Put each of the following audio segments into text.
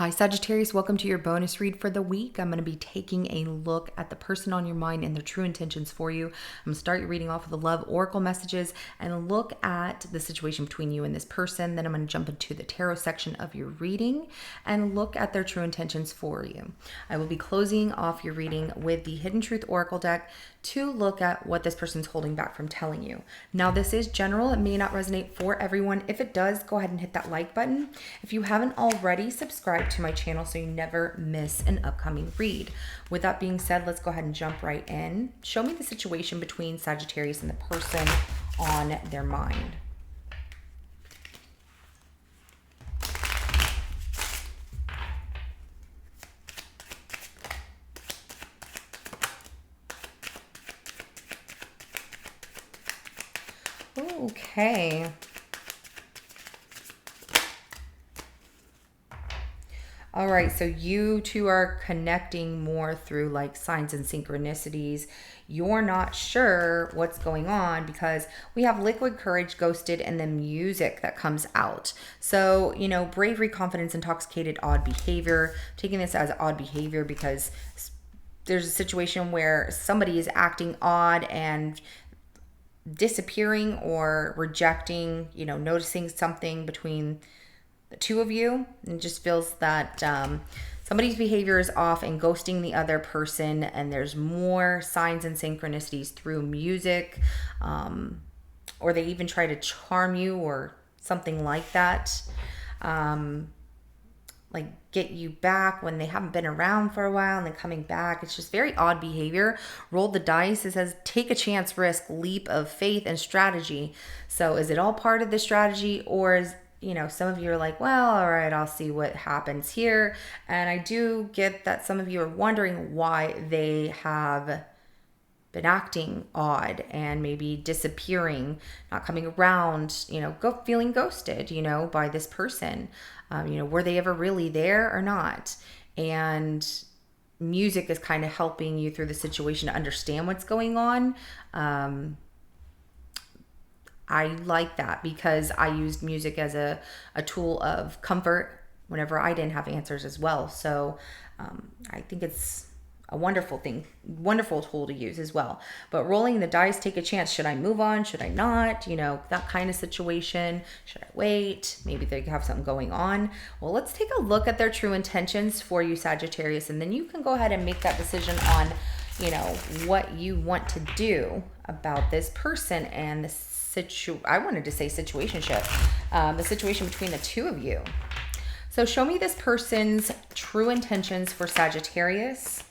Hi, Sagittarius. Welcome to your bonus read for the week. I'm going to be taking a look at the person on your mind and their true intentions for you. I'm going to start your reading off with the love oracle messages and look at the situation between you and this person. Then I'm going to jump into the tarot section of your reading and look at their true intentions for you. I will be closing off your reading with the Hidden Truth Oracle deck to look at what this person's holding back from telling you. Now, this is general. It may not resonate for everyone. If it does, go ahead and hit that like button. If you haven't already, subscribe to my channel so you never miss an upcoming read. With that being said, let's go ahead and jump right in. Show me the situation between Sagittarius and the person on their mind. Okay. All right, so you two are connecting more through like signs and synchronicities. You're not sure what's going on because we have liquid courage, ghosted, and the music that comes out. So, you know, bravery, confidence, intoxicated, odd behavior. Taking this as odd behavior because there's a situation where somebody is acting odd and disappearing or rejecting, you know, noticing something between the two of you. And it just feels that somebody's behavior is off and ghosting the other person, and there's more signs and synchronicities through music, or they even try to charm you or something like that. Like get you back when they haven't been around for a while and then coming back. It's just very odd behavior. Roll the dice. It says take a chance, risk, leap of faith, and strategy. So is it all part of the strategy, or is, you know, some of you are like, well, all right, I'll see what happens here. And I do get that some of you are wondering why they have been acting odd and maybe disappearing, not coming around, you know, feeling ghosted, you know, by this person. You know, were they ever really there or not? And music is kind of helping you through the situation to understand what's going on. I like that because I used music as a tool of comfort whenever I didn't have answers as well. So I think it's a wonderful tool to use as well. But rolling the dice, take a chance. Should I move on? Should I not? You know, that kind of situation. Should I wait? Maybe they have something going on. Well, let's take a look at their true intentions for you, Sagittarius, and then you can go ahead and make that decision on, you know, what you want to do about this person and I wanted to say situationship, the situation between the two of you. So show me this person's true intentions for Sagittarius.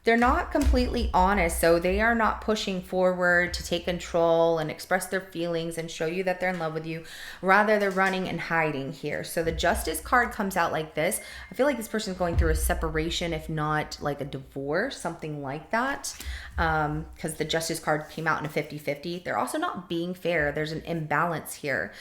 They're not completely honest, so they are not pushing forward to take control and express their feelings and show you that they're in love with you. Rather, they're running and hiding here. So the Justice card comes out like this. I feel like this person's going through a separation, if not like a divorce, something like that, because the Justice card came out in a 50-50. They're also not being fair. There's an imbalance here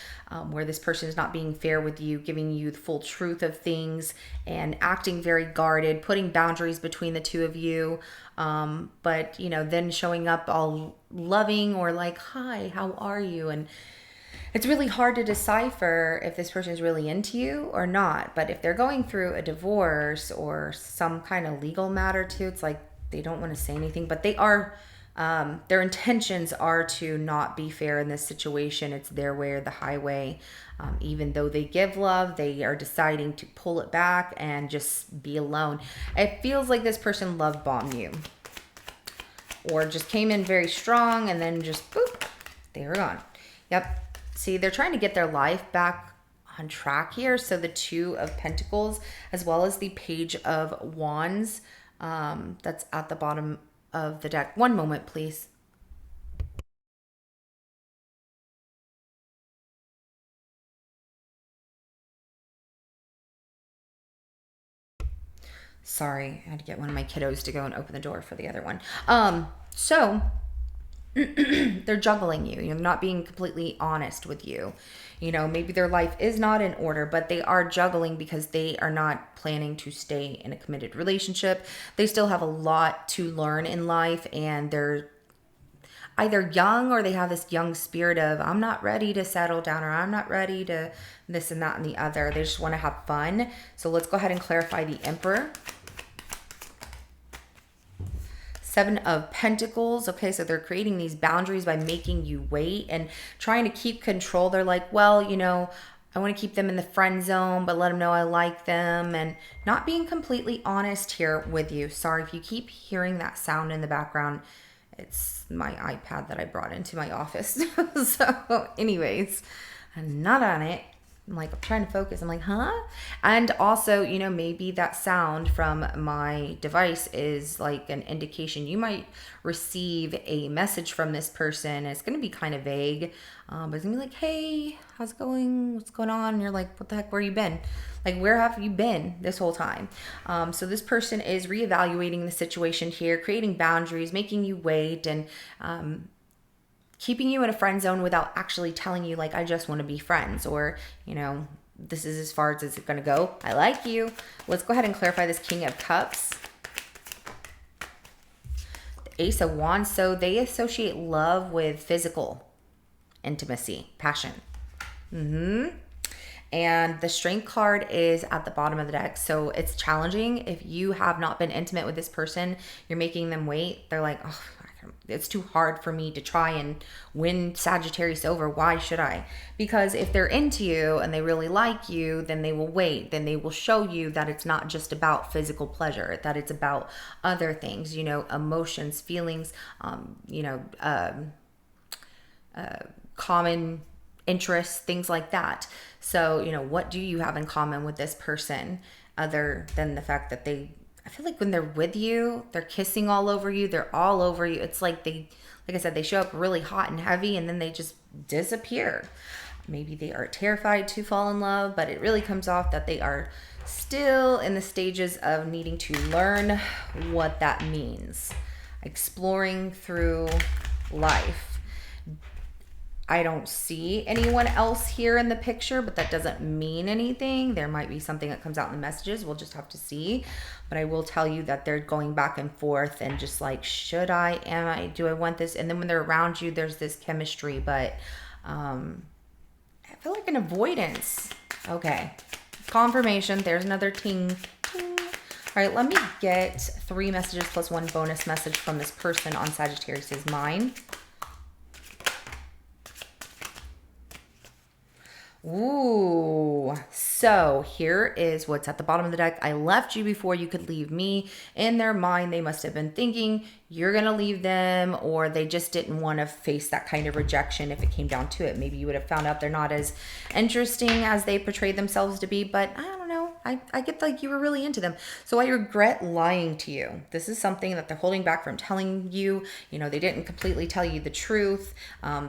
where this person is not being fair with you, giving you the full truth of things and acting very guarded, putting boundaries between the two of you. But, you know, then showing up all loving or like, hi, how are you? And it's really hard to decipher if this person is really into you or not. But if they're going through a divorce or some kind of legal matter too, it's like they don't want to say anything, but they are, their intentions are to not be fair in this situation. It's their way or the highway. Even though they give love, they are deciding to pull it back and just be alone. It feels like this person love bombed you or just came in very strong and then just boop, they were gone. Yep. See, they're trying to get their life back on track here. So the Two of Pentacles as well as the Page of Wands, that's at the bottom of the deck. One moment, please. Sorry, I had to get one of my kiddos to go and open the door for the other one. So they're juggling you. You're not being completely honest with you. You know, maybe their life is not in order, but they are juggling because they are not planning to stay in a committed relationship. They still have a lot to learn in life, and they're either young, or they have this young spirit of, I'm not ready to settle down, or I'm not ready to this and that and the other. They just want to have fun. So let's go ahead and clarify the Emperor. Seven of Pentacles. Okay, so they're creating these boundaries by making you wait and trying to keep control. They're like, well, you know, I want to keep them in the friend zone, but let them know I like them, and not being completely honest here with you. Sorry if you keep hearing that sound in the background. It's my iPad that I brought into my office. So anyways, I'm not on it. I'm like, I'm trying to focus. I'm like, huh? And also, you know, maybe that sound from my device is like an indication you might receive a message from this person. It's going to be kind of vague, but it's going to be like, hey, how's it going? What's going on? And you're like, what the heck? Where you been? Like, where have you been this whole time? So this person is reevaluating the situation here, creating boundaries, making you wait, and keeping you in a friend zone without actually telling you, like, I just want to be friends, or, you know, this is as far as it's going to go. I like you. Let's go ahead and clarify this King of Cups. The Ace of Wands. So they associate love with physical intimacy, passion. And the Strength card is at the bottom of the deck. So it's challenging. If you have not been intimate with this person, you're making them wait. They're like, oh, it's too hard for me to try and win Sagittarius over. Why should I? Because if they're into you and they really like you, then they will wait. Then they will show you that it's not just about physical pleasure, that it's about other things, you know, emotions, feelings, common interests, things like that. So, you know, what do you have in common with this person other than the fact that I feel like when they're with you, they're kissing all over you. They're all over you. It's like like I said, they show up really hot and heavy and then they just disappear. Maybe they are terrified to fall in love, but it really comes off that they are still in the stages of needing to learn what that means. Exploring through life. I don't see anyone else here in the picture, but that doesn't mean anything. There might be something that comes out in the messages. We'll just have to see. But I will tell you that they're going back and forth and just like, should I, am I, do I want this? And then when they're around you, there's this chemistry, but I feel like an avoidance. Okay. Confirmation. There's another ting. Ting. All right, let me get 3 messages plus 1 bonus message from this person on Sagittarius's mind. Ooh, so here is what's at the bottom of the deck. I left you before you could leave me. In their mind, they must have been thinking you're going to leave them, or they just didn't want to face that kind of rejection if it came down to it. Maybe you would have found out they're not as interesting as they portrayed themselves to be, but I don't know. I get like you were really into them. So I regret lying to you. This is something that they're holding back from telling you. You know, they didn't completely tell you the truth.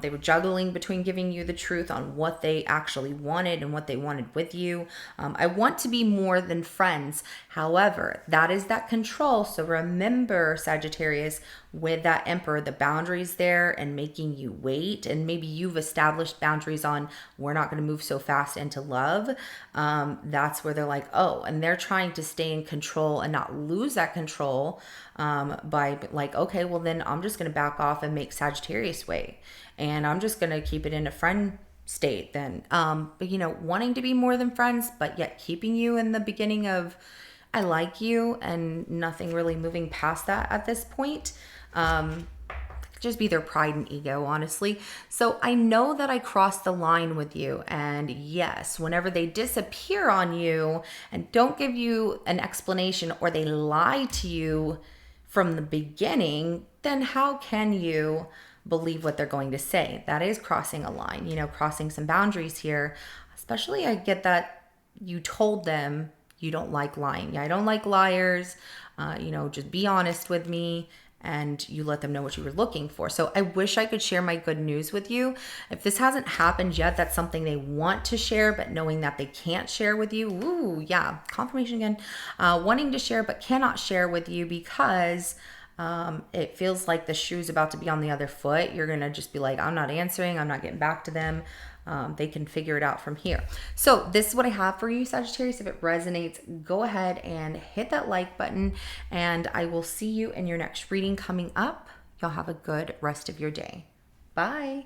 They were juggling between giving you the truth on what they actually wanted and what they wanted with you. I want to be more than friends. However, that is that control. So remember, Sagittarius, with that Emperor, the boundaries there and making you wait, and maybe you've established boundaries on, we're not going to move so fast into love. That's where they're like, oh, and they're trying to stay in control and not lose that control by like, okay, well then I'm just going to back off and make Sagittarius wait, and I'm just going to keep it in a friend state then. But you know, wanting to be more than friends, but yet keeping you in the beginning of, I like you, and nothing really moving past that at this point. Just be their pride and ego, honestly. So I know that I crossed the line with you, and yes, whenever they disappear on you and don't give you an explanation, or they lie to you from the beginning, then how can you believe what they're going to say? That is crossing a line, you know, crossing some boundaries here. Especially, I get that you told them you don't like lying. Yeah, I don't like liars. You know, just be honest with me. And you let them know what you were looking for. So I wish I could share my good news with you. If this hasn't happened yet, that's something they want to share, but knowing that they can't share with you. Ooh, yeah, confirmation again. Wanting to share, but cannot share with you because it feels like the shoe's about to be on the other foot. You're going to just be like, I'm not answering. I'm not getting back to them. They can figure it out from here. So this is what I have for you, Sagittarius. If it resonates, go ahead and hit that like button, and I will see you in your next reading coming up. Y'all have a good rest of your day. Bye.